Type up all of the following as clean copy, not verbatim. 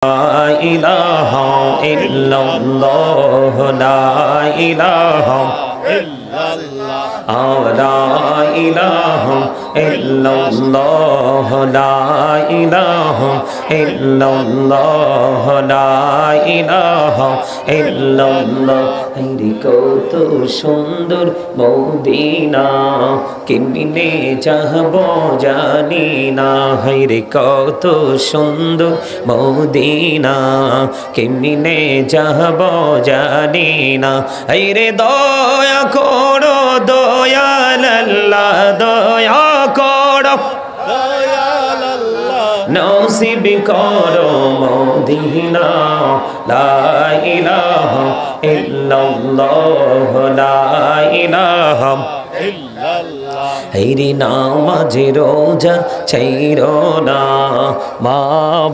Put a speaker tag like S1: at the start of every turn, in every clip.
S1: ইলাহা ইল্লাল্লাহ লা ইলাহা ইল্লাল্লাহ লা ইলাহা ইল্লাল্লাহ লা ইলাহা ইল্লাল্লাহ লা ইলাহা ইল্লাল্লাহ হায়রে কত সুন্দর মদিনা কেমনে যাব জানি না হায়রে কত সুন্দর মদিনা কেমনে যাব জানি না হায়রে দয়া করো দয়াল আল্লাহ দয়া করো দয়াল আল্লাহ নসিব করো মদিনা লা ইলাহা ইল্লাল্লাহ লা ইলাহা ইল্লাল্লাহ হায়রে নামাজ রোজা ছাইরো না মা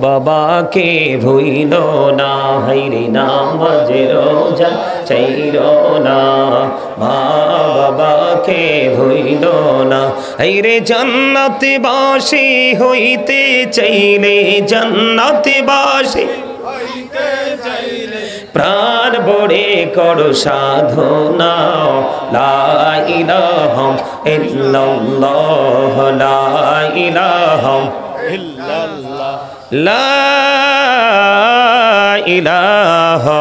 S1: বাবাকে ভুইলো না হায়রে নামাজ রোজা ছাইরো না মা বাবাকে ভুইলো না হায়রে জান্নাতে বাসী হইতে চাইলে জান্নাতে বাসী হইতে চাইলে প্রাণ ভরে করো সাধনা লা ইলাহা ইল্লাল্লাহ লা ইলাহা ইল্লাল্লাহ লা ইলাহা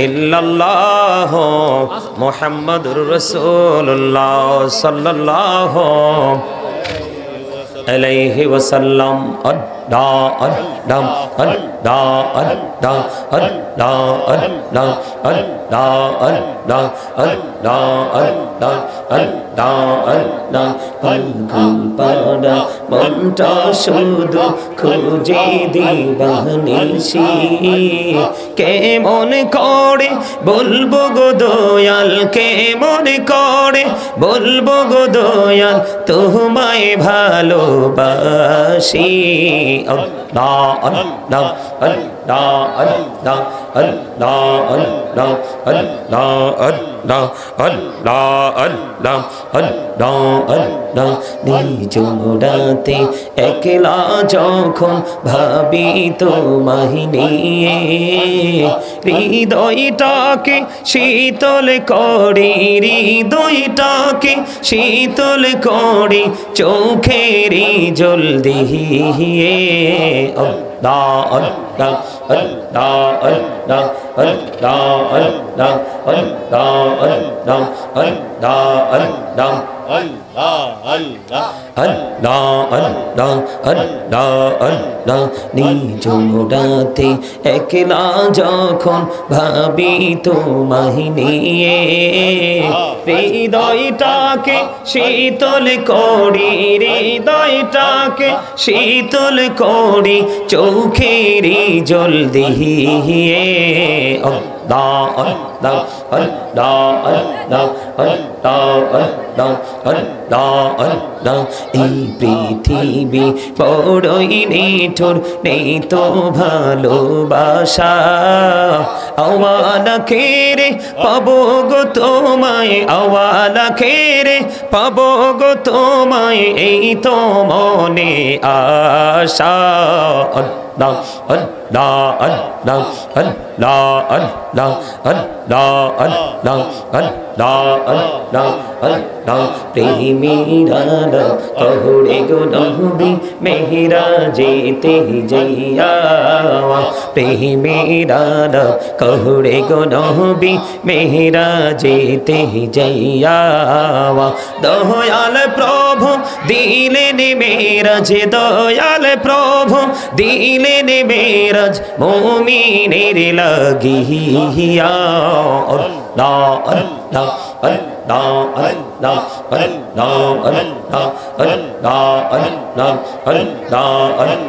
S1: ইল্লাল্লাহ মুহাম্মাদুর রাসূলুল্লাহ সাল্লাল্লাহু আলাইহি ওয়াসাল্লাম Allah Allah Allah Allah Allah Allah Allah Allah Allah Allah Allah Allah পাগল পাড়া মনটা শুধু খুঁজে দিবানিশি কেমন করে বলবো গো দয়াল কেমন করে বলবো গো দয়াল তোমায় ভালোবাসি Allah Allah Allah Allah Allah Allah Allah Allah Allah Allah Allah Allah নিজ রাতে একলা যখন ভাবি তোমায় নিয়ে হৃদয়টাকে শীতল করে হৃদয়টাকে শীতল করে চোখের জল দিয়ে Allah Allah Allah Allah Allah Allah Allah Allah Allah Allah Allah নিজ রাতে একলা যখন ভাবি তোমায় নিয়ে হৃদয়টাকে শীতল করি হৃদয়টাকে শীতল করি চোখের জল দিয়ে Allah Allah Allah Allah Allah Allah Allah Allah এই পৃথিবী বড়ই নিঠুর নেই তো ভালোবাসা আওয়ালা খেরে পাবো গো তোমায় আওয়ালা খেরে পাবো গো তোমায় এই তো মনে আশা Allah Allah Allah Allah Allah Allah Allah Allah Allah Allah প্রেমীরা কহুড়ে গো নবী মেহরা যেতে যাইয়া প্রেমীরা কহুড়ে গো নবী মেহরা যেতে যাইয়া দয়াল প্রভু দিলেন মেরাজ দয়াল প্রভু দিলেন মেরাজ মুমিনের লাগিয়া Allah Allah Allah Allah Allah Allah Allah Allah Allah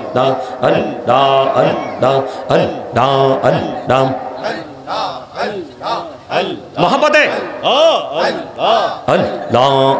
S1: Allah Allah Allah Allah Allah Mohabbatein अल्लाह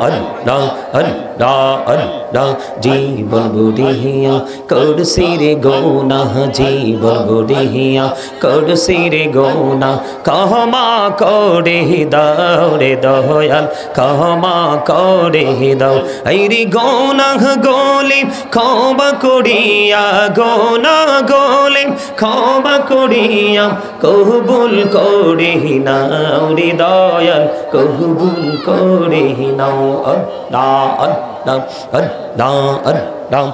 S1: अल्लाह अल्लाह अल्लाह जीवन बुढ़िया कुर्सी रे गोना जीवन बुढ़िया कुर्सी रे गोना कहमा करे दौड़े दयाल कहमा करे दौ ऐरी गोना गोले खौबा करिया गोना गोले खौबा करिया कबूल करे नाও রে দয়াল কবুল করে নাও আল্লাহ আল্লাহ আল্লাহ আল্লাহ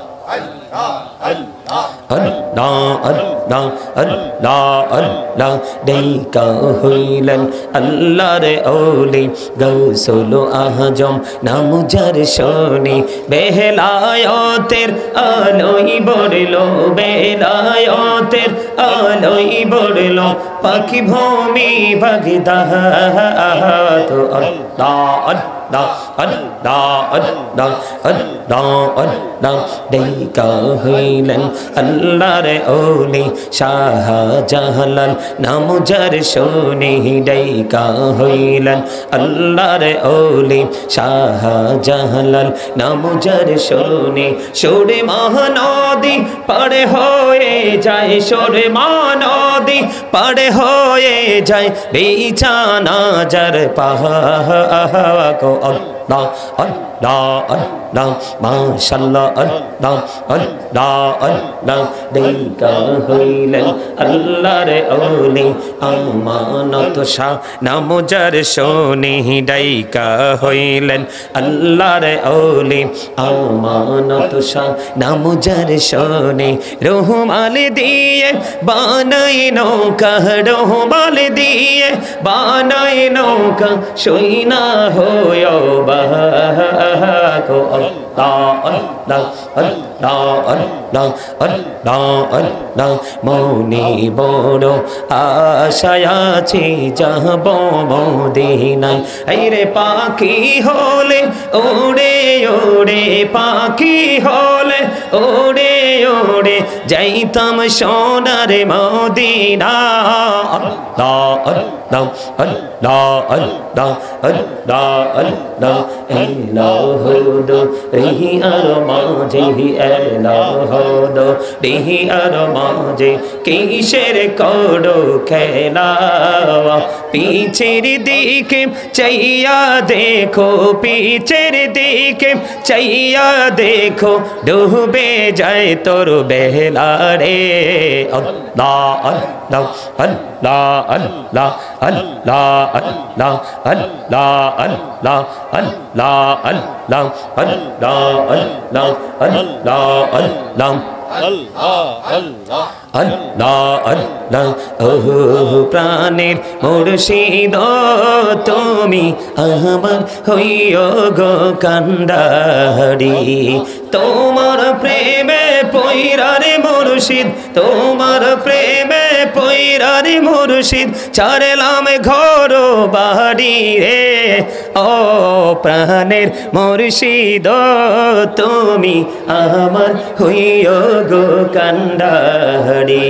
S1: Allah Allah Allah Allah Deika হইলেন আল্লাহর ওলি গৌসুল আজম নাম যার শোনে বেলায়েতের আলোই বড়লো বেলায়েতের আলোই বড়লো পাখি ভূমি Baghdad Allah Allah Allah Allah Allah Allah Deika হইলেন আল্লাহর ওলি শাহজালাল নাম যার শোনে ডাইকা হইলেন আল্লাহর ওলি শাহজালাল নাম যার শোনে সুরে মহানদী পারে হয়ে যায় সুরে মহানদী পারে হয়ে যায় বিছানা যার পাহাড় কো আল্লাহ আল্লাহ আল্লাহ মাশাআল্লাহ আল্লাহ আল্লাহ আল্লাহ দেইকা হইলেন আল্লাহর ওলি আমানত শাহ নাম যার শোনে ডাইকা হইলেন আল্লাহর ওলি আমানত শাহ নাম যার শোনে রহমাল দিয়ে বানাই নৌকা রহমাল দিয়ে বানাই নৌকা সইনা হয় বাহো Allah Allah Allah Allah Allah Allah মনে বড় আশায় আছি যাব মদিনায় আইরে পাখি হলে ওড়ে ওড়ে পাখি হলে ওড়ে ওড়ে যাইতাম সোনার Medina Allah Allah Allah Allah Allah Allah এলাহুদো রিহি আর মাঝে এলাহুদো রিহি আর মাঝে কিসের করো খেলা পিছের দিকে চাইয়া দেখো পিছের দিকে চাইয়া দেখো ডুবে যায় তোর বেলা রে আল্লাহ আল্লাহ আল্লাহ আল্লাহ আল্লাহ আল্লাহ আল্লাহ আল্লাহ আল্লাহ আল্লাহ আল্লাহ আল্লাহ আল্লাহ আল্লাহ আল্লাহ আল্লাহ ওহ প্রাণের মুর্শিদ তুমি আমার হইও গো কান্ডারি তোমার প্রেমে পয়রারে মুর্শিদ তোমার প্রেমে পয়রারে মুর্শিদ ছাড়লাম ঘর বাড়ি রে ও প্রাণের মুর্শিদ তুমি আমার হইও গো কান্ডারি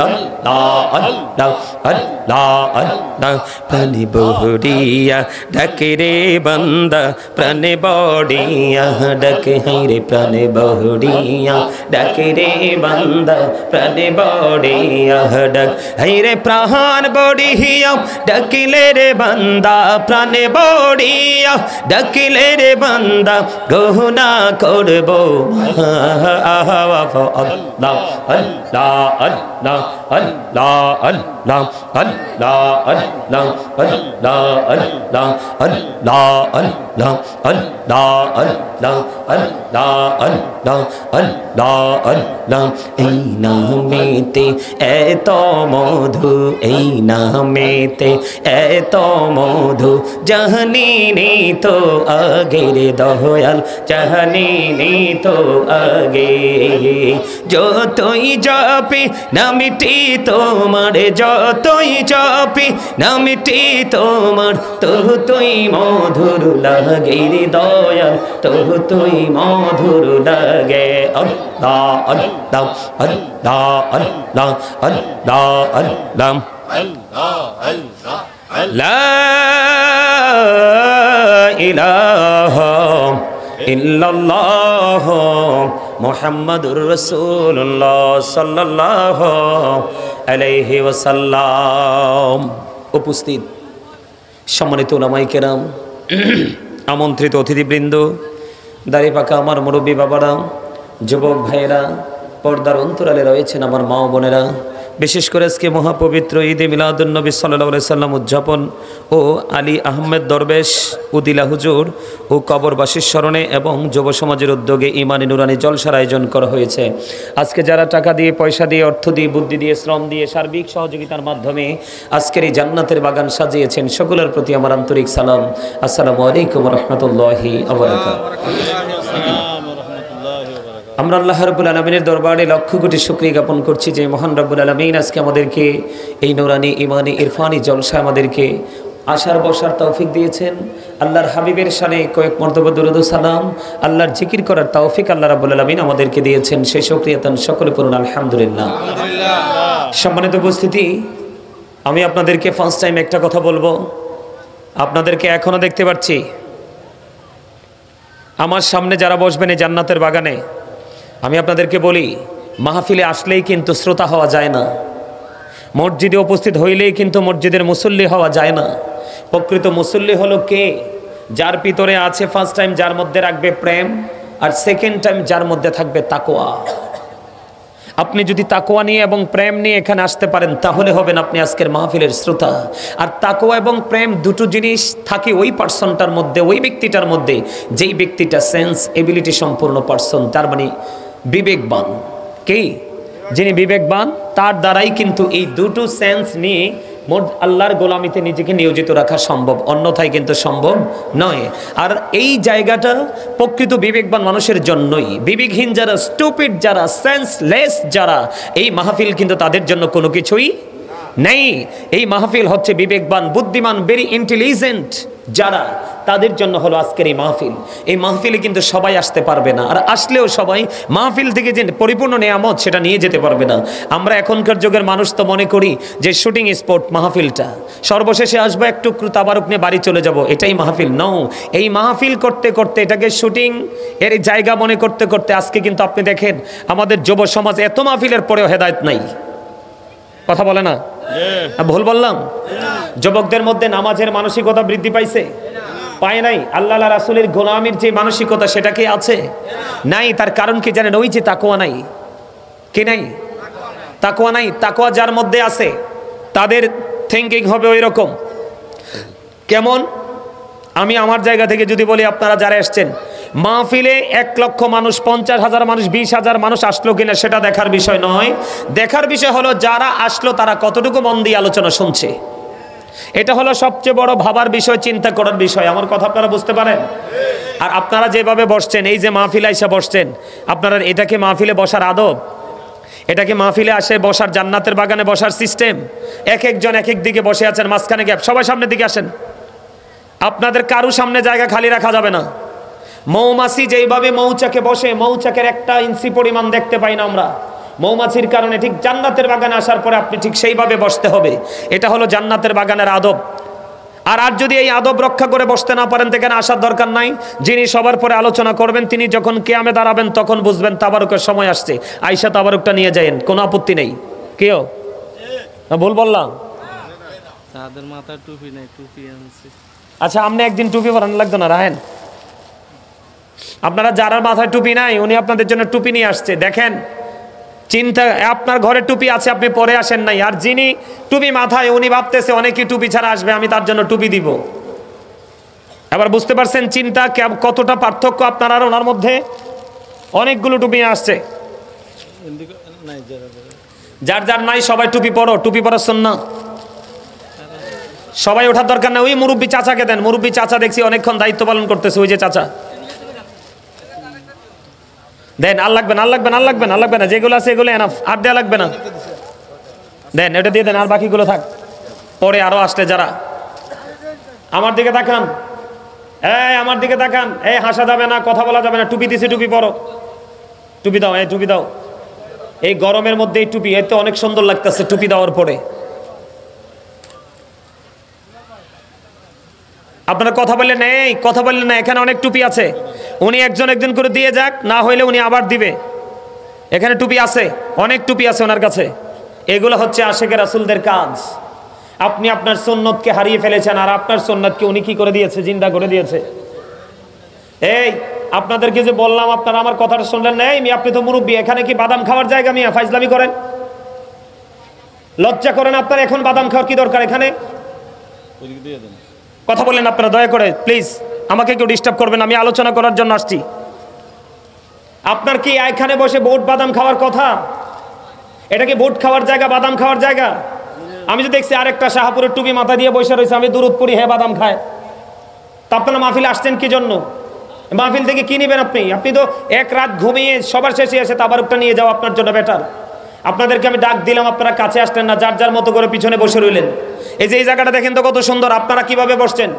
S1: আল্লাহ আল্লাহ আল্লাহ আল্লাহ প্রাণে বহরিয়া ডাকে রে বান্দা প্রাণে বড়িয়া ডাকে হাইরে প্রাণে বহরিয়া ডাকে রে বান্দা প্রাণে বড়িয়া ডাক হাইরে প্রাণ বড়িয়া ডাকিলে রে বান্দা প্রাণে বড়িয়া ডাকিলে রে বান্দা গহনা করব Allah Allah Allah Allah Allah Allah Allah Allah Allah Allah Allah Allah Allah Allah Allah Allah Allah এই নামেতে এত মধু এই নামেতে এত মধু জানি নি তো আগের দয়াল জানি নি তো আগে যতই যাপি নামটি তোমার যতই যাপি নামটি তোমার ততই মধুর লাগে রে দয়াল ততই মধুর লাগে আল্লাহ আল্লাহ আল্লাহ আল্লাহ আল্লাহ আল্লাহ লা ইলাহা ইল্লাল্লাহ মুহাম্মাদুর রাসূলুল্লাহ সাল্লাল্লাহু আলাইহি ওয়াসাল্লাম। উপস্থিত সম্মানিত উলামায়ে কেরাম, আমন্ত্রিত অতিথিবৃন্দ, দাড়ি পাকা আমার মুরব্বী বাবারা, যুবক ভাইয়েরা, পর্দার অন্তরালে রয়েছেন আমার মা ও বোনেরা, বিশেষ করে আজকে মহাপবিত্র ঈদে মিলাদুন্নবী সাল্লাল্লাহু আলাইহি সাল্লাম উদযাপন ও আলী আহমেদ দরবেশ উদিলা হুজুর ও কবরবাসীর স্মরণে এবং যুব সমাজের উদ্যোগে ইমানি নুরানি জলসার আয়োজন করা হয়েছে। আজকে যারা টাকা দিয়ে, পয়সা দিয়ে, অর্থ দিয়ে, বুদ্ধি দিয়ে, শ্রম দিয়ে, সার্বিক সহযোগিতার মাধ্যমে আজকের এই জান্নাতের বাগান সাজিয়েছেন, সকলের প্রতি আমার আন্তরিক সালাম। আসসালামু আলাইকুম ওয়া রাহমাতুল্লাহি ওয়া বারাকাতুহু। আমরা আল্লাহ রাব্বুল আলামিনের দরবারে লক্ষ কোটি শুকরিয়া জ্ঞাপন করছি যে মহান রাব্বুল আলামিন আজকে আমাদেরকে এই নুরানি ইমানি ইরফানি জলসা আমাদেরকে আসার বসার তৌফিক দিয়েছেন। আল্লাহর হাবিবের শানে কয়েক মর্তবা দুরূদ ও সালাম, আল্লাহর জিকির করার তৌফিক আল্লাহ রাব্বুল আলামিন আমাদেরকে দিয়েছেন। সেই শুকরিয়া তান সকলে পড়ুন আলহামদুলিল্লাহ। সম্মানিত উপস্থিতি, আমি আপনাদেরকে ফার্স্ট টাইম একটা কথা বলবো। আপনাদেরকে এখনো দেখতে পাচ্ছি। আমার সামনে যারা বসবেন এই জান্নাতের বাগানে, আমি আপনাদেরকে বলি, মাহফিলে আসলেই কিন্তু শ্রোতা হওয়া যায় না, মসজিদে উপস্থিত হইলেই কিন্তু মসজিদের মুসল্লি হওয়া যায় না। প্রকৃত মুসল্লি হলো কে? যার ভিতরে আছে ফার্স্ট টাইম যার মধ্যে রাখবে প্রেম, আর সেকেন্ড টাইম যার মধ্যে থাকবে তাকওয়া। আপনি যদি তাকওয়া নিয়ে এবং প্রেম নিয়ে এখানে আসতে পারেন তাহলে হবেন আপনি আজকের মাহফিলের শ্রোতা। আর তাকওয়া এবং প্রেম দুটো জিনিস থাকে ওই পার্সনটার মধ্যে, ওই ব্যক্তিটার মধ্যে, যেই ব্যক্তিটা সেন্স এবিলিটি সম্পূর্ণ পার্সন, তার মানে বিবেকবান। কে? যিনি বিবেকবান, তার দ্বারাই কিন্তু এই দুটো সেন্স নিয়ে আল্লাহর গোলামিতে নিজেকে নিয়োজিত রাখা সম্ভব, অন্যথায় কিন্তু সম্ভব নয়। আর এই জায়গাটা প্রকৃত বিবেকবান মানুষের জন্যই। বিবেকহীন যারা, স্টুপিড যারা, সেন্সলেস যারা, এই মাহফিল কিন্তু তাদের জন্য কোনো কিছুই নেই। এই মাহফিল হচ্ছে বিবেকবান, বুদ্ধিমান, ভেরি ইন্টেলিজেন্ট যারা, তাদের জন্য হলো আজকের এই মাহফিল। এই মাহফিলে কিন্তু সবাই আসতে পারবে না, আর আসলেও সবাই মাহফিল থেকে যে পরিপূর্ণ নেয়ামত সেটা নিয়ে যেতে পারবে না। আমরা এখনকার যুগের মানুষ তো মনে করি যে শুটিং স্পট মাহফিলটা, সর্বশেষে আসবো একটু তাবারুক নিয়ে বাড়ি চলে যাব, এটাই মাহফিল। নও, এই মাহফিল করতে করতে এটাকে শুটিং এর জায়গা মনে করতে করতে আজকে কিন্তু আপনি দেখেন আমাদের যুব সমাজ এত মাহফিলের পরেও হেদায়েত নাই। কথা বলে না? ভুল বললাম? যুবকদের মধ্যে নামাজের মানসিকতা বৃদ্ধি পাইছে? পায় নাই। আল্লাহ রাসূলের গোলামির যে মানসিকতা সেটা কি আছে? নাই। তার কারণ কি জানেন? ওই যে তাকওয়া নাই। কি নাই? তাকওয়া নাই। তাকওয়া যার মধ্যে আছে তাদের থিঙ্কিং হবে ওই রকম। কেমন? আমি আমার জায়গা থেকে যদি বলি, আপনারা যারা এসছেন মাহফিলে 1 লক্ষ মানুষ, 50,000 মানুষ, 20,000 মানুষ আসলো কিনা সেটা দেখার বিষয় নয়। দেখার বিষয় হলো যারা আসলো তারা কতটুকু মন দিয়ে আলোচনা শুনছে। এটা হলো সবচেয়ে বড় ভাবার বিষয়, চিন্তা করার বিষয়। আমার কথা আপনারা বুঝতে পারেন? আর আপনারা যেভাবে বসছেন, এই যে মাহফিলে এসে বসছেন, আপনারা এটাকে মাহফিলে বসার আদব? এটাকে মাহফিলে আসে বসার, জান্নাতের বাগানে বসার সিস্টেম? এক একজন এক এক দিকে বসে আছেন, মাঝখানে গ্যাপ। সবাই সামনের দিকে আসেন। আপনাদের কারু সামনে জায়গা খালি রাখা যাবে না। মৌমাছি যেইভাবে মৌচাকে বসে, মৌচাকের 1 ইঞ্চি পরিমাণ দেখতে পাই না আমরা মৌমাছির কারণে, ঠিক জান্নাতের বাগানে আসার পরে আপনি ঠিক সেইভাবে বসতে হবে। এটা হলো জান্নাতের বাগানের আদব। আর যদি এই আদব রক্ষা করে বসতে না পারেন, এখানে আসার দরকার নাই। যিনি সবার পরে আলোচনা করবেন তিনি যখন কিয়ামে দাঁড়াবেন তখন বুঝবেন তাবারুকের সময় আসছে, আয়েশা তাবারুকটা নিয়ে যায়েন, কোনো আপত্তি নেই। কেউ না? ভুল বললাম?
S2: তাদের মাথায় টুপি নাই, টুপি আনছে।
S1: আচ্ছা, আপনি একদিন টুপি পরানো লাগতো না? রাহেন, আপনারা যারা মাথায় টুপি নাই উনি আপনাদের জন্য টুপি নিয়ে আসছে। দেখেন, চিন্তা, আপনার ঘরে টুপি আছে, আপনি পরে আসেন নাই। আর যিনি টুপি মাথায় উনি ভাবতেছে অনেকেই টুপি ছাড়া আসবে, আমি তার জন্য টুপি দিব। এবার বুঝতে পারছেন চিন্তা কতটা পার্থক্য আপনার আর ওনার মধ্যে? অনেকগুলো টুপি আসছে। যার যার নাই সবাই টুপি পরো, টুপি পরার সুন্নাত। সবাই ওঠার দরকার না। ওই মুরব্বী চাচাকে দেন, মুরব্বী চাচা দেখছি অনেকক্ষণ দায়িত্ব পালন করতেছে, ওই যে চাচা দেন। আর লাগবে না, আর লাগবে না, আর লাগবে না, আর লাগবে না, যেগুলো আছে এগুলো এনাফ, আর দেওয়া লাগবে না। দেন, এটা দিয়ে দেন, আর বাকিগুলো থাক, পরে আরো আসলে যারা। আমার দিকে তাকান, আমার দিকে তাকান। হাসা যাবে না, কথা বলা যাবে না। টুপি দিছি, টুপি পরো, টুপি দাও, টুপি দাও। এই গরমের মধ্যে এই টুপি, এতে অনেক সুন্দর লাগতেছে টুপি দেওয়ার পরে। আপনারা কথা বললেন এই কথা বললেন না, এখানে অনেক টুপি আছে, উনি একজন একজন করে দিয়ে যাক, না হইলে উনি আবার দিবে। এখানে টুপি আছে, অনেক টুপি আছে ওনার কাছে। এগুলো হচ্ছে আশিকে রাসূলদের কাজ। আপনি আপনার সুন্নতকে হারিয়ে ফেলেছেন, আর আপনার সুন্নতকে উনি কি করে দিয়েছে? জিন্দা করে দিয়েছে। এই আপনাদেরকে যে বললাম, আপনারা আমার কথাটা শুনলেন না? এই আপনি তো মুরব্বী, এখানে কি বাদাম খাওয়ার জায়গা? মিয়া ফাইজলামি করেন, লজ্জা করেন আপনার। এখন বাদাম খাওয়ার কি দরকার? এখানে কথা বলেন আপনারা, দয়া করে প্লিজ আমাকে কেউ ডিস্টার্ব করবেন, আমি আলোচনা করার জন্য আসছি। আপনার কি এখানে বসে বুট বাদাম খাওয়ার কথা? এটা কি বুট খাওয়ার জায়গা, বাদাম খাওয়ার জায়গা? আমি তো দেখছি আরেকটা শাহপুরের টুপি মাথা দিয়ে বসে রয়েছে, আমি দুরুদ পড়ি, হে বাদাম খায়। তা আপনারা মাহফিলে আসছেন কি জন্য? মাহফিল থেকে কি নেবেন আপনি? আপনি তো এক রাত ঘুমিয়ে সবার শেষে এসে তাবারুকটা নিয়ে যাও, আপনার জন্য বেটার। আপনাদেরকে আমি ডাক দিলাম, আপনারা কাছে আসলেন না, যার যার মতো করে পিছনে বসে রইলেন। এই যে এই জায়গাটা দেখেন তো কত সুন্দর, আপনারা কিভাবে বসছেন?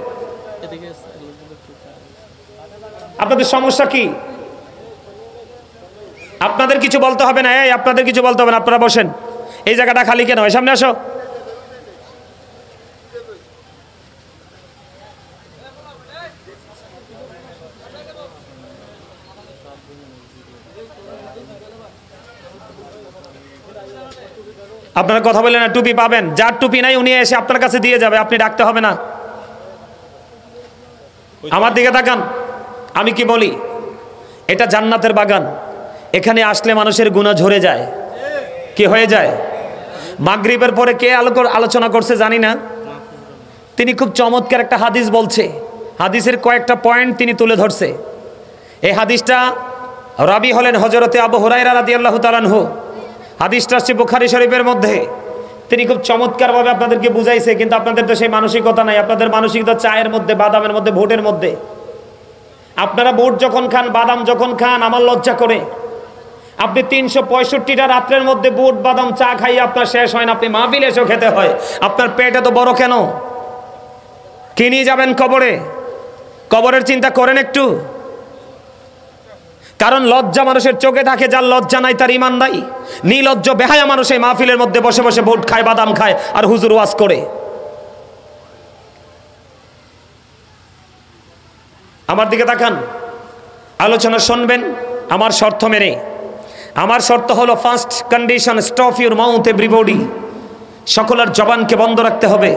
S1: আপনাদের সমস্যা কি? আপনাদের কিছু বলতে হবে না, এই আপনাদের কিছু বলতে হবে না, আপনারা বসেন। এই জায়গাটা খালি কেন? সামনে আসো। আপনারা কথা বললেন না, টুপি পাবেন, যার টুপি নাই উনি এসে আপনার কাছে দিয়ে যাবে, আপনি ডাকতে হবে না। আমার দিকে তাকান, আমি কি বলি? এটা জান্নাতের বাগান, এখানে আসলে মানুষের গুনাহ ঝরে যায়। কি হয়ে যায়? মাগরিবের পরে কে আলোচনা করছে জানি না, তিনি খুব চমৎকার একটা হাদিস বলছে, হাদিসের কয়েকটা পয়েন্ট তিনি তুলে ধরছে। এই হাদিসটা রাবি হলেন হযরতে আবু হুরায়রা রাদিয়াল্লাহু তাআলা আনহু। হাদিসটা আসছে বুখারী শরীফের মধ্যে। তিনি খুব চমৎকারভাবে আপনাদেরকে বুঝাইছে, কিন্তু আপনাদের তো সেই মানসিকতা নাই। আপনাদের মানসিকতা চায়ের মধ্যে, বাদামের মধ্যে, ভোটের মধ্যে। আপনারা ভোট যখন খান, বাদাম যখন খান, আমার লজ্জা করে। আপনি 365টা রাত্রের মধ্যে বুট বাদাম চা খাইয়ে আপনার শেষ হয় না, আপনি মাহফিলে এসেও খেতে হয়। আপনার পেট এত বড় কেন? কি নিয়ে যাবেন কবরে? কবরের চিন্তা করেন একটু। কারণ লজ্জা মানুষের চোখে থাকে, যার লজ্জা নাই তার ঈমান নাই। নির্লজ্জ বেহায়া মানুষ এই মাহফিলের মধ্যে বসে বসে বুট খায়, বাদাম খায়, আর হুজুর ওয়াজ করে। আমার দিকে তাকান, আলোচনা শুনবেন আমার শর্ত মেনে। আমার শর্ত হলো, first condition, stop your mouth everybody, সকলের জবানকে বন্ধ রাখতে হবে।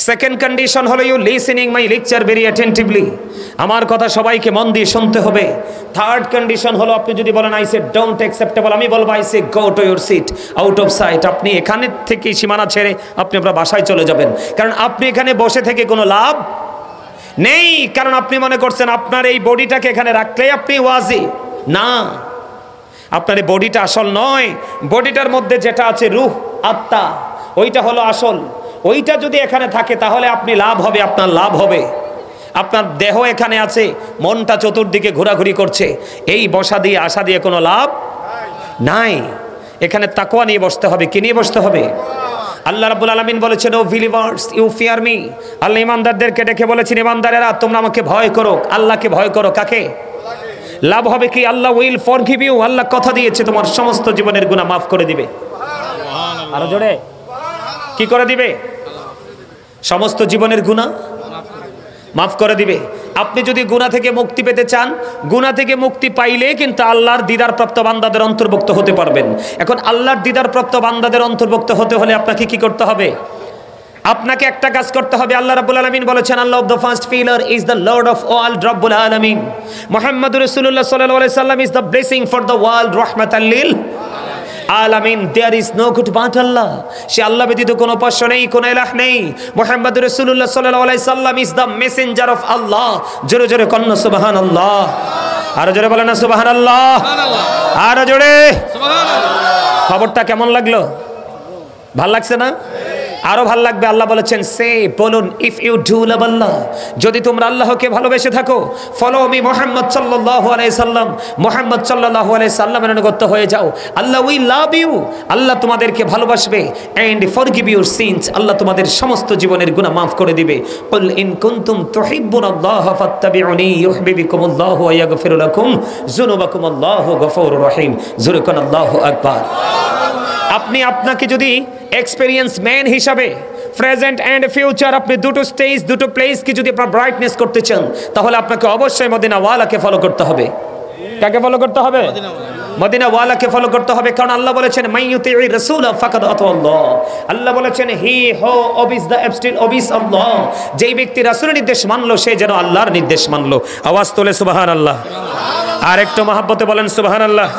S1: সেকেন্ড কন্ডিশন হলো, you listening my lecture very attentively, আমার কথা সবাইকে মন দিয়ে শুনতে হবে। থার্ড কন্ডিশন হলো, আপনি যদি বলেন আই সে ডোন্ট অ্যাকসেপ্টেবল, আমি বলবো I say go to your seat, out of sight. আপনি এখানে থেকে সীমানা ছেড়ে আপনি আপনার বাসায় চলে যাবেন, কারণ আপনি এখানে বসে থেকে কোনো লাভ নেই। কারণ আপনি মনে করছেন আপনার এই বডিটাকে এখানে রাখলেই আপনি ওয়াজি। না, আপনার এই বডিটা আসল নয়। বডিটার মধ্যে যেটা আছে, রূহ, আত্মা, ওইটা হলো আসল। ওইটা যদি এখানে থাকে তাহলে আপনি লাভ হবে, আপনার লাভ হবে। আপনার দেহ এখানে আছে, মনটা চতুর্দিকে ঘোরাঘুরি করছে, এই বসা দিয়ে আসা দিয়ে কোনো লাভ নাই। এখানে তাকওয়া নিয়ে বসতে হবে। কি নিয়ে বসতে হবে? আল্লাহ রাব্বুল আলামিন বলেছেন, O believers you fear me. আল্লাহ ইমানদারদেরকে ডেকে বলেছেন, ইমানদারেরা তোমরা আমাকে ভয় করো। আল্লাহকে ভয় করো। কাকে? লাভ হবে কি? আল্লাহ উইল ফরগিভ ইউ। আল্লাহ কথা দিয়েছে তোমার সমস্ত জীবনের গুনাহ মাফ করে দিবে। আরো জোরে, কি করে দিবে? সমস্ত জীবনের গুনাহ মাফ করে দিবে। আপনি যদি গুনাহ থেকে মুক্তি পেতে চান, গুনাহ থেকে মুক্তি পাইলে কিন্তু আল্লাহর দিদারপ্রাপ্ত বান্দাদের অন্তর্ভুক্ত হতে পারবেন। এখন আল্লাহর দিদারপ্রাপ্ত বান্দাদের অন্তর্ভুক্ত হতে হলে আপনাকে কি করতে হবে? আপনাকে একটা কাজ করতে হবে। আল্লাহ রাব্বুল আলামিন বলেছেন, Allah of the first pillar is the lord of all রাব্বুল আলামিন। মুহাম্মাদুর রাসূলুল্লাহ সাল্লাল্লাহু আলাইহি সাল্লাম is the blessing for the world, রাহমাতাল লিল আলামিন। There is no good but Allah. সে আল্লাহ ব্যতীত কোনো উপাস্য নেই, কোনো ইলাহ নেই। মুহাম্মাদুর রাসূলুল্লাহ সাল্লাল্লাহু আলাইহি সাল্লাম ইজ দ্য মেসেঞ্জার অফ আল্লাহ। জোরে জোরে কন্ন সুবহানাল্লাহ। আরো জোরে বলেন না সুবহানাল্লাহ। আরো জোরে সুবহানাল্লাহ। খবরটা কেমন লাগলো? ভাল লাগছে না? আরো ভাল লাগবে। আল্লাহ বলেছেন, সে বলুন, ইফ ইউ ডু লাভ আল্লাহ, যদি তোমরা আল্লাহকে ভালোবেসে থাকো, ফলো মি মুহাম্মদ সাল্লাল্লাহু আলাইহি সাল্লাম, মুহাম্মদ সাল্লাল্লাহু আলাইহি সাল্লামের অনুগত হয়ে যাও। আল্লাহ উইল লাভ ইউ, আল্লাহ তোমাদেরকে ভালোবাসবে। এন্ড ফরগিভ ইউর সিনস, আল্লাহ তোমাদের সমস্ত জীবনের গুনাহ মাফ করে দিবে। কুল ইন কুনতুম তুহিব্বুনাল্লাহ ফাত্তাবিউনি ইউহিব্বুকুমুল্লাহু ওয়া ইয়াগফির লাকুম যুনুবাকুম, আল্লাহু গফুরুর রহিম। জোরে কোন আল্লাহু আকবার। আপনি আপনাকে যদি এক্সপেরিয়েন্স ম্যান হিসাবে প্রেজেন্ট অ্যান্ড ফিউচার, আপনি দুটো স্টেজ দুটো প্লেসকে যদি আপনার ব্রাইটনেস করতে চান তাহলে আপনাকে অবশ্যই মদিনাওয়ালাকে ফলো করতে হবে। কাকে ফলো করতে হবে? মদিনাওয়ালাকে ফলো করতে হবে। কারণ আল্লাহ বলেছেন মাইয়ুতির রাসূল ফাকাদ আতাল্লাহ। আল্লাহ বলেছেন হি হো ওবিস দ্য অ্যাবস্টিল ওবিস আল্লাহ। যেই ব্যক্তি রাসূলের নির্দেশ মানলো সে যেন আল্লাহর নির্দেশ মানলো। আওয়াজ তোলে সুবহানাল্লাহ। আর একটু মহব্বতে বলেন সুবহানাল্লাহ।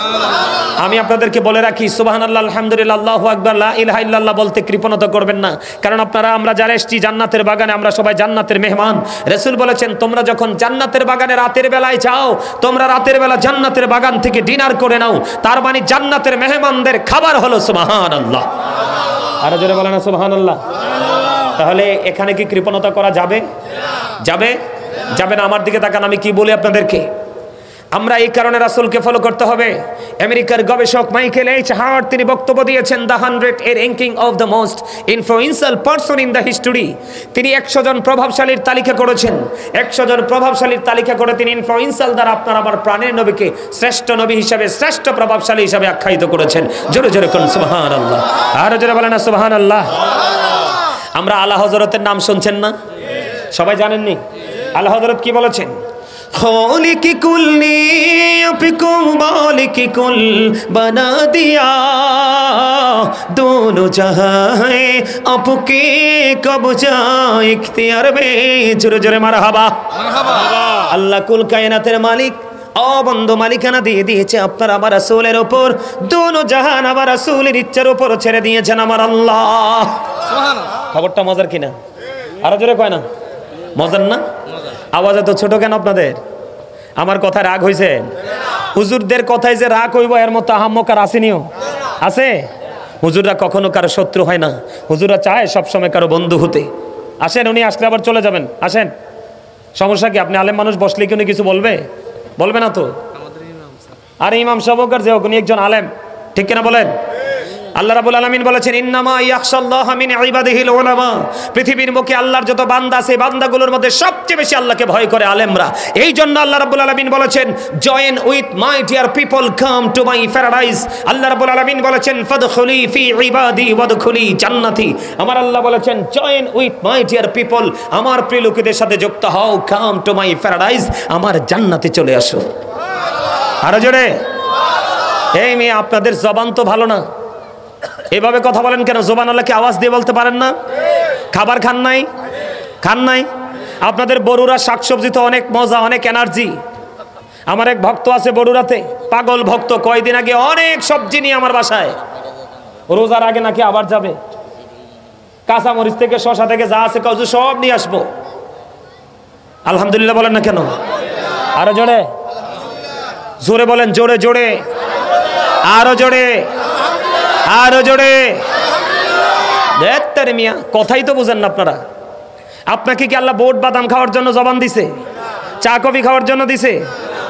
S1: আমি আপনাদেরকে বলে রাখি সুবহানাল্লাহ, আলহামদুলিল্লাহ, আল্লাহু আকবার, লা ইলাহা ইল্লাল্লাহ বলতে কৃপণতা করবেন না। কারণ আমরা যারা এসেছি জান্নাতের বাগানে, আমরা সবাই জান্নাতের মেহমান। রাসূল বলেছেন তোমরা যখন জান্নাতের বাগানে রাতের বেলায় যাও, তোমরা রাতের বেলা জান্নাতের বাগান থেকে ডিনার করে নাও। তার মানে জান্নাতের মেহমানদের খাবার হলো সুবহানাল্লাহ। আরো জোরে বলেন সুবহানাল্লাহ। তাহলে এখানে কি কৃপণতা করা যাবে? যাবে? যাবে না। আমার দিকে তাকান, আমি কি বলি আপনাদেরকে। আমরা এই কারণে রাসূলকে ফলো করতে হবে। আমেরিকার গবেষক মাইকেল এইচ হার্ট তিনি বক্তব্য দিয়েছেন দ্য 100 এর ranking of the most influential person in the history. তিনি 100 জন প্রভাবশালীর তালিকা করেছেন। 100 জন প্রভাবশালীর তালিকা করে তিনি ইনফ্লুয়েন্সিয়াল দ্বারা আপনার আমার প্রাণের নবীকে শ্রেষ্ঠ নবী হিসেবে, শ্রেষ্ঠ প্রভাবশালী হিসেবে আখ্যায়িত করেছেন। জোরে জোরে কোন সুবহানাল্লাহ। আর জোরে বলেন না সুবহানাল্লাহ। আমরা আলা হযরতের নাম শুনছেন না? সবাই জানেননি? আলা হযরত কি বলেছেন? खालिक कुल ने आपको मालिक कुल बना दिया, दोनों जहां आपके कब्जा इख्तियार में। जोरे जोरे मारहाबा। আল্লাহ কুল কায়নাতের মালিক, অবন্ধ মালিকানা দিয়ে দিয়েছে আপনার আমার রাসূলের উপর। দোনো জাহান আমার রাসূলের ইচ্ছার উপর ছেড়ে দিয়েছেন আমার আল্লাহ। সুবহানাল্লাহ। খবরটা মজার কিনা? আরো জোরে কয় না? মজার না? আওয়াজ এত ছোট কেন আপনাদের? আমার কথা রাগ হইছে? হুজুরদের কথায় যে রাগ হইব এর মতো আহাম্মকার আসেনিও? আছে? হুজুররা কখনো কারো শত্রু হয় না। হুজুররা চায় সবসময় কারো বন্ধু হতে। আসেন, উনি আসলে আবার চলে যাবেন। আসেন, সমস্যা কি? আপনি আলেম মানুষ, বসলে কি উনি কিছু বলবে? বলবে না তো। আর ইমাম সাহেব যে উনি একজন আলেম, ঠিক কিনা বলেন? আল্লাহ রাব্বুল আলামিন বলেছেন ইন্নামা ইয়াখশাল্লাহা মিন ইবাদিহিল উলামা। পৃথিবীর মুখে আল্লাহর যত বান্দা আছে, বান্দাগুলোর মধ্যে সবচেয়ে বেশি আল্লাহকে ভয় করে আলেমরা। এই জন্য আল্লাহ রাব্বুল আলামিন বলেছেন join with my dear people, come to my paradise. আল্লাহ রাব্বুল আলামিন বলেছেন ফাদখুলি ফি ইবাদি ওয়াদখুলি জান্নাতি। আমার আল্লাহ বলেছেন join with my dear people, আমার প্রিয় লোকেদের সাথে যুক্ত হও, কাম টু মাই প্যারাডাইস, আমার জান্নাতে চলে আসো। আরো জোরে। এই মেয়ে, আপনাদের জবান তো ভালো না, এভাবে কথা বলেন কেন? সুবহানাল্লাহকে আওয়াজ দিয়ে বলতে পারেন না? খাবার খান নাই? খান নাই? আপনাদের বড়ুরা শাকসবজি তো অনেক মজা, অনেক এনার্জি। আমার এক ভক্ত আছে বড়ুরাতে, পাগল ভক্ত। কয়দিন আগে অনেক সবজি নিয়ে আমার বাসায়, রোজার আগে নাকি আবার যাবে। কাঁচামরিচ থেকে, শসা থেকে যা আছে কাজু সব নিয়ে আসবো। আলহামদুলিল্লাহ বলেন না কেন? আরো জোরে জোরে বলেন, জোরে জোরে, আরো জোরে, আরো জোরে। দেখতে মিয়া, কথাই তো বুঝেন না আপনারা। আপনাকে কি আল্লাহ বোট বাদাম খাওয়ার জন্য জবান দিছে? চা কফি খাওয়ার জন্য দিছে?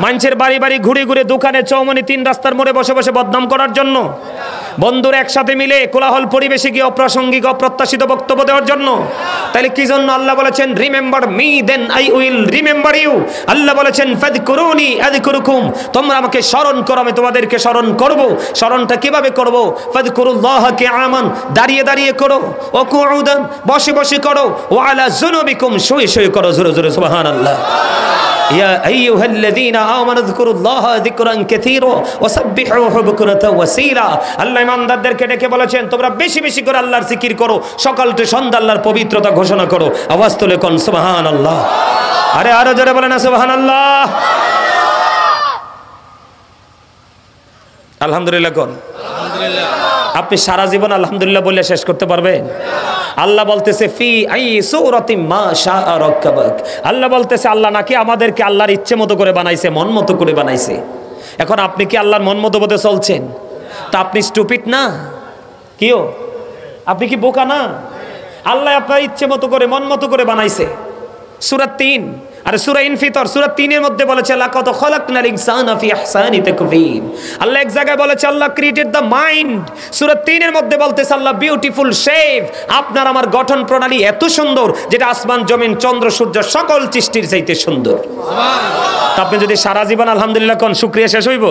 S1: মানুষের বাড়ি বাড়ি ঘুরে ঘুরে, দোকানে, চৌমনি, 3 রাস্তার মোড়ে বসে বসে বদনাম করার জন্য? বন্ধুরা একসাথে মিলে কোলাহল পরিবেশে গিয়ে অপ্রাসঙ্গিক, অপ্রত্যাশিত বক্তব্য দেওয়ার জন্য? তাহলে কি জন্য আল্লাহ বলেছেন remember me then I will remember you. আল্লাহ বলেছেন ফাযকুরুনি আযকুরুকুম, তোমরা আমাকে স্মরণ করো, আমি তোমাদেরকে স্মরণ করব। স্মরণটা কিভাবে করব? ফাযকুরুল্লাহা কিয়ামান, দাঁড়িয়ে দাঁড়িয়ে করো, ও কুউদান, বসে বসে করো, ও আলা যুনুবিকুম, শুয়ে শুয়ে করো। জোরে জোরে সুবহানাল্লাহ। ইয়া আইয়ুহাল্লাযীনা আমানু যকুরুল্লাহা যিকরান কাসীরা ওয়াসাব্বিহুহু বুকরাতাও ওয়াসীলা। আল্লাহ ইমানদারদেরকে ডেকে বলেছেন তোমরা বেশি বেশি করে আল্লাহর জিকির করো, সকাল থেকে সন্ধ্যা আল্লাহর পবিত্রতা ঘোষণা করো। আওয়াজ তুলে কোন সুবহানাল্লাহ। আরে আরো জোরে বলেন না সুবহানাল্লাহ। আলহামদুলিল্লাহ কোন? আলহামদুলিল্লাহ। আপনি সারা জীবন আলহামদুলিল্লাহ বলে শেষ করতে পারবেন? আল্লাহ বলতেছে ফি আই সূরাতিম মা শাআ রাক্কাবাক। আল্লাহ বলতেছে আল্লাহ নাকি আমাদেরকে আল্লাহর ইচ্ছে মতো করে বানাইছে, মন মতো করে বানাইছে। এখন আপনি কি আল্লাহর মন মতো পথে চলছেন? তা আপনি স্টুপিড না? কিও আপনি কি বোকা না? আল্লাহ আপনার ইচ্ছে মতো করে, মন মতো করে বানাইছে। সূরা 3 আর সূরা ইনফিতর, সূরা 3 এর মধ্যে বলেছে লাকাদ খালাকনাল ইনসানা ফি আহসানি তাকওয়িম। আল্লাহ এক জায়গায় বলেছে আল্লাহ ক্রিয়েটেড দ্য মাইন্ড। সূরা 3 এর মধ্যে বলতেছে আল্লাহ বিউটিফুল শেপ, আপনার আমার গঠন প্রণালী এত সুন্দর যেটা আসমান, জমিন, চন্দ্র, সূর্য সকল সৃষ্টির চাইতে সুন্দর। সুবহানাল্লাহ। আপনি যদি সারা জীবন আলহামদুলিল্লাহ কোন, শুকরিয়া শেষ হইব?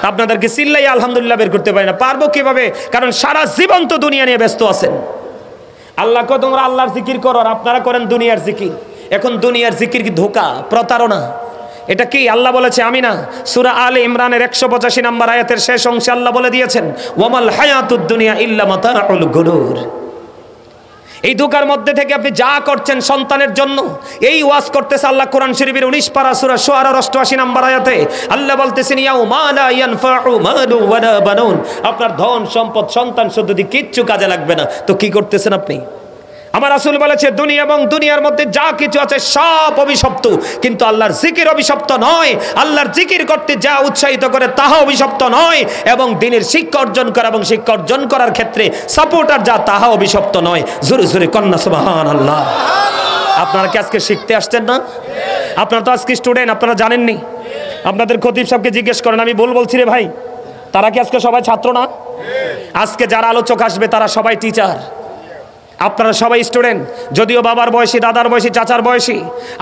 S1: আপনাদেরকে চিল্লাই আলহামদুলিল্লাহ বের করতে পারি না। পারবো কিভাবে? কারণ সারা জীবন তো দুনিয়া নিয়ে ব্যস্ত আছেন। আল্লাহ কো তোমরা আল্লাহর জিকির করো, আর আপনারা করেন দুনিয়ার জিকির। এখন দুনিয়ার জিকির কি ধোঁকা, প্রতারণা? এটা কি? আল্লাহ বলেছে, আমি না। সূরা আলে ইমরানের 185 নম্বর আয়াতের শেষ অংশে আল্লাহ বলে দিয়েছেন, ওয়ামাল হায়াতুদ দুনিয়া ইল্লা মাতাউল গুরুর। এই ধোঁকার মধ্যে থেকে আপনি যা করছেন সন্তানের জন্য, এই ওয়াজ করতেছে আল্লাহ কোরআন শরীফের 19 পারা সূরা শুআরার 88 নম্বর আয়াতে আল্লাহ বলতেছেন, ইয়াউমা লা ইয়ানফাউ মালু ওয়ালা বানুন। আপনার ধন সম্পদ সন্তান শুধু কিচ্ছু কাজে লাগবে না। তো কি করতেছেন আপনি? আমার রাসূল বলেছে, দুনিয়া এবং দুনিয়ার মধ্যে যা কিছু আছে সব অভিশপ্ত, কিন্তু আল্লাহর জিকির অভিশপ্ত নয়। আল্লাহর জিকির করতে যা উৎসাহিত করে তাহা অভিশপ্ত নয়, এবং দ্বীনের শিক্ষা অর্জন করা এবং শিক্ষা অর্জন করার ক্ষেত্রে সাপোর্টার যা তাহা অভিশপ্ত নয়। জোরে জোরে কন্যা সুবহানাল্লাহ। আপনারা কি আজকে শিখতে আসছেন না? আপনারা তো আজকে স্টুডেন্ট, আপনারা জানেননি। আপনাদের খতিব সাহেবকে জিজ্ঞেস করেন, আমি ভুল বলছি রে ভাই? তারা কি আজকে সবাই ছাত্র না? আজকে যারা আলোচক আসবে তারা সবাই টিচার, আপনারা সবাই স্টুডেন্ট। যদিও বাবার বয়সী, দাদার বয়সী, চাচার বয়সী,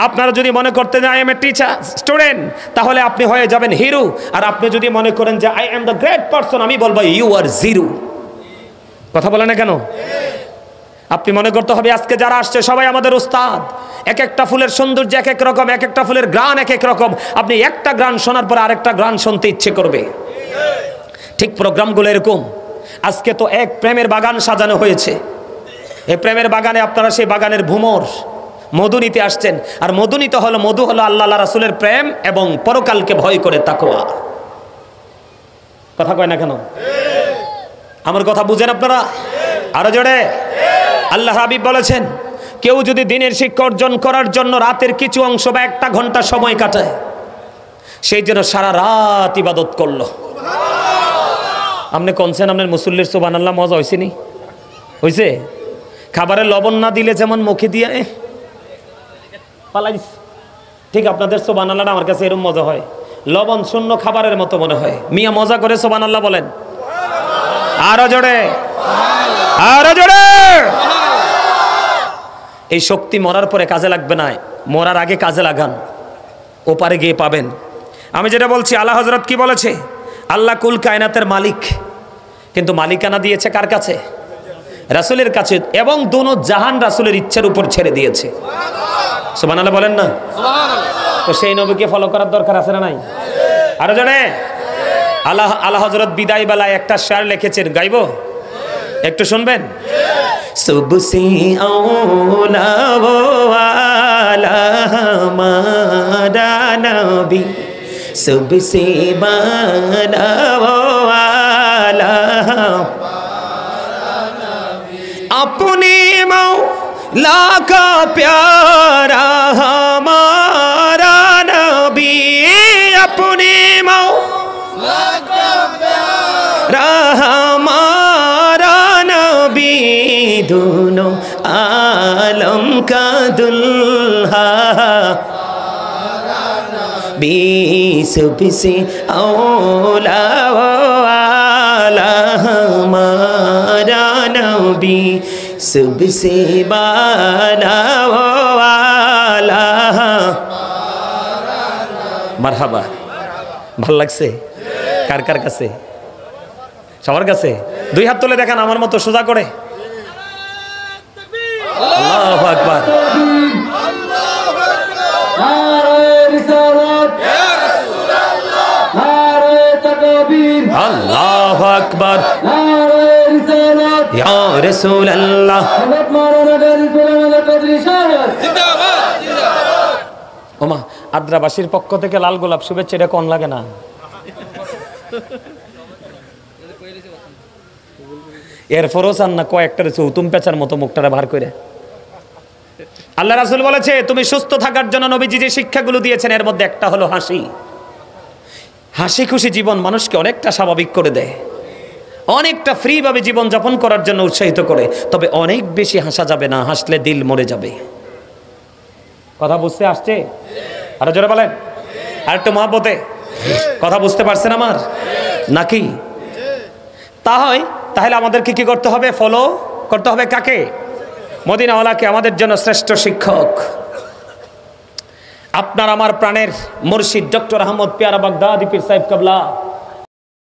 S1: আপনারা যদি মনে করতেন I M a teacher student, তাহলে আপনি হয়ে যাবেন হিরো। আর আপনি যদি মনে করেন যে I am the great person, আমি বলবো ইউ আর জিরো। কথা বলে না কেন? আপনি মনে করতে হবে আজকে যারা আসছে সবাই আমাদের উস্তাদ। এক একটা ফুলের সৌন্দর্য এক এক রকম, এক একটা ফুলের গান এক এক রকম। আপনি একটা গান শোনার পর আরেকটা গান শুনতে ইচ্ছে করবে। ঠিক প্রোগ্রামগুলো এরকম। আজকে তো এক প্রেমের বাগান সাজানো হয়েছে। এই প্রেমের বাগানে আপনারা সেই বাগানের ভ্রমর মধু নিতে আসছেন। আর মধু নিতে হলো, মধু হলো আল্লাহ রাসূলের প্রেম এবং পরকালকে ভয় করে তাকওয়া। কথা কয় না কেন? আমার কথা বুঝেন আপনারা? আরো জোরে। আল্লাহ হাবিব বলেছেন, কেউ যদি দিনের শিক্ষা অর্জন করার জন্য রাতের কিছু অংশ বা একটা ঘন্টা সময় কাটায়, সেই জন্য সারা রাত ইবাদত করলো। আপনি কনছেন আপনার মুসল্লির সুবহানাল্লাহ মজা হয়েছে নি? হয়েছে? খাবারে লবণ না দিলে যেমন মুখে দিয়ে পালাইস, ঠিক আপনাদের সুবহানাল্লাহটা আমার কাছে এরকম মজা হয়। লবণ শূন্য খাবারের মতো মনে হয়। মিয়া মজা করে সুবহানাল্লাহ বলেন। আরো জোরে, আরো জোরে। এই শক্তি মরার পরে কাজে লাগবে না, মরার আগে কাজে লাগান, ওপারে গিয়ে পাবেন। আমি যেটা বলছি, আলা হযরত কি বলেছে? আল্লাহ কুল কায়নাতের মালিক, কিন্তু মালিকানা দিয়েছে কার কাছে? রাসূলের কাছে, এবং দোনো জাহান রাসূলের ইচ্ছার উপর ছেড়ে দিয়েছে। সুবহানাল্লাহ বলেন না? তো সেই নবীকে ফলো করার দরকার আছে না নাই? আরো জানে আলা হযরত বিদায় বেলায় একটা শের লিখেছেন, গাইবো? একটু শুনবেন। সুবসি আওলা ওয়ালা হামাদা নবী, সুবসি বানা ওয়ালা अपने मौला का प्यारा हमारा नबी, अपने मौला का प्यारा हमारा नबी, दोनों आलम का दुल्हा सबसे औला वाला हमारा नबी, सबसे बाला वाला। মারহাবা। ভাল লাগছে? কার কার কাছে? সবার কাছে? দুই হাত তুলে দেখান আমার মতো সোজা করে। আল্লাহু আকবার। আল্লাহু আকবার। ইয়া রাসূলুল্লাহ। ওমা, আদ্রাবাসীর পক্ষ থেকে লাল গোলাপ শুভেচ্ছা, এটা কোন লাগে না? এরপরও চান না কয়েকটার চৌতুম পেঁচার মতো মুখটারে ভার করে। আল্লাহ রাসূল বলেছে, তুমি সুস্থ থাকার জন্য নবীজি যে শিক্ষাগুলো দিয়েছেন এর মধ্যে একটা হলো হাসি। হাসি খুশি জীবন মানুষকে অনেকটা স্বাভাবিক করে দেয়, অনেকটা ফ্রি ভাবে জীবন যাপন করার জন্য উৎসাহিত করে। তবে অনেক বেশি হাসা যাবে না, হাসলে দিল মরে যাবে। কথা বুঝতে আসছে? আরো জোরে বলেন, আর একটু মহব্বতে। কথা বুঝতে পারছেন আমার নাকি? তাহলে আমাদেরকে কি করতে হবে? ফলো করতে হবে কাকে? মদিনাওয়ালাকে, আমাদের জন্য শ্রেষ্ঠ শিক্ষক। আপনার আমার প্রাণের মুর্শিদ ডক্টর আহমদ পেয়ারা বাগদাদি পীর সাহেব কেবলা